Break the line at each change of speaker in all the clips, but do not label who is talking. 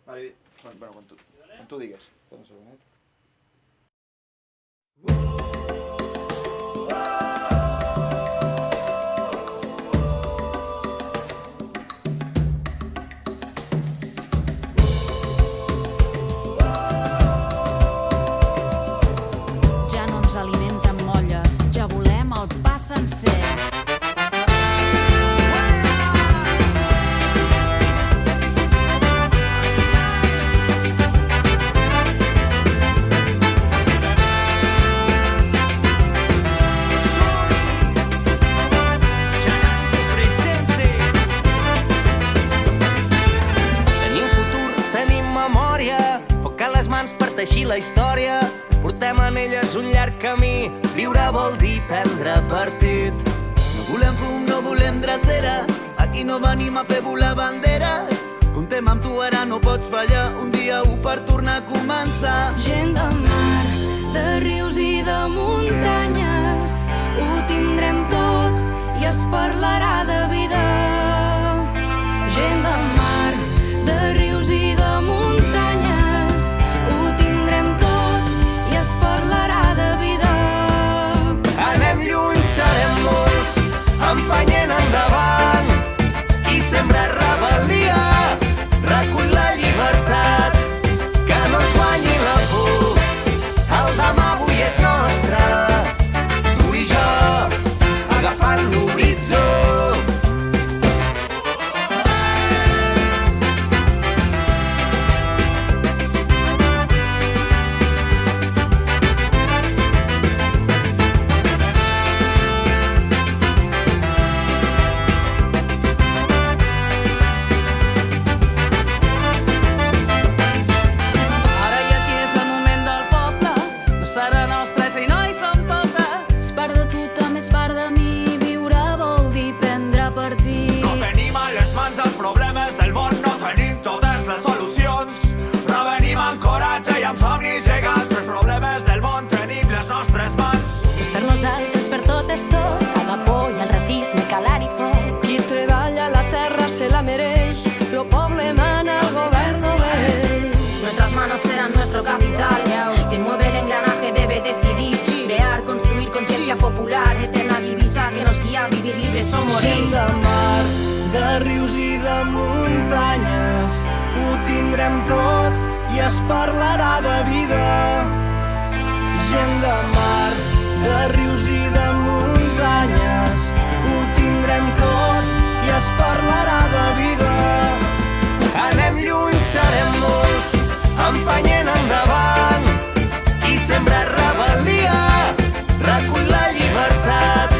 Bueno, quan tu digues. Un segon,
Ja no ens alimenten molles, ja volem el pa sencer.
Teixir la història, portem en elles un llarg camí. Viure vol dir prendre partit.
No volem fum, no volem dreceres, aquí no venim a fer volar banderes. Comptem amb tu, ara no pots fallar, un dia per tornar a començar.
Gent de mar, de rius i de muntanyes, ho tindrem tot i es parlarà de vida. Gent de mar, de rius i de muntanyes, ho tindrem tot i es parlarà de vida.
Anem lluny, serem molts, empenyent endavant. Qui sembra rebel·lia, recull la llibertat. Que no ens guanyi la por, el demà avui és nostre. Tu i jo, agafant l'horitzó.
Amb somnis gegants, els problemes del món tenim les nostres mans.
És per nosaltres, per tot és tot, a vapor i el racisme, calar i foc.
Qui treballa la terra se la mereix, lo poble mana, el govern no ve.
Nuestras manos serán nuestro capital, quien mueve el engranaje debe decidir, crear, construir conciencia popular, eterna divisa que nos guía a vivir libres o morir.
Gent de mar, de rius i de muntanyes, ho tindrem tot i es parlarà de vida. Gent de mar, de rius i de muntanyes, ho tindrem tot i es parlarà de vida.
Anem lluny, serem molts, empenyent endavant. Qui sembra rebel·lia, recull la llibertat.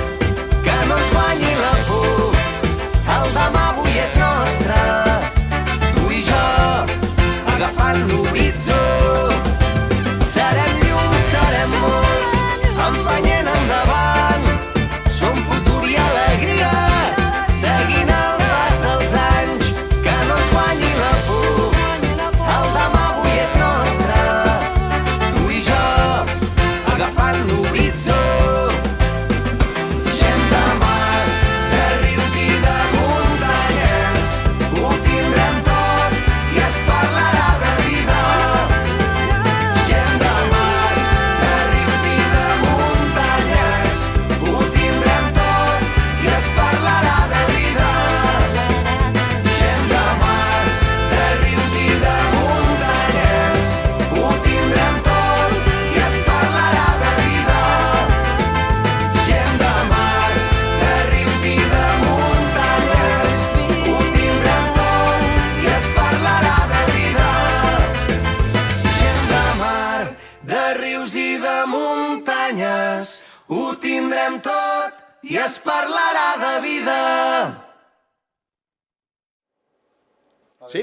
Que no ens guanyi la por, el demà avui és nostre. Tu i jo, agafant l'horitzó. Serem llum, serem molts, empenyent endavant. Som futur i alegria, seguint el pas dels anys. Que no ens guanyi la por, el demà avui és nostre. Tu i jo, agafant l'horitzó. Gent de mar, de rius i de muntanyes, ho tindrem tot i es parlarà de vida. Gent de mar, de rius i de muntanyes, ho tindrem tot i es parlarà de vida. Gent de mar, de rius i de muntanyes, ho tindrem tot i es parlarà de vida. Gent de mar, de rius i de muntanyes, ho tindrem tot i es parlarà de vida. Gent de mar, de rius i de muntanyes, ho tindrem tot i es parlarà de vida.
Sí?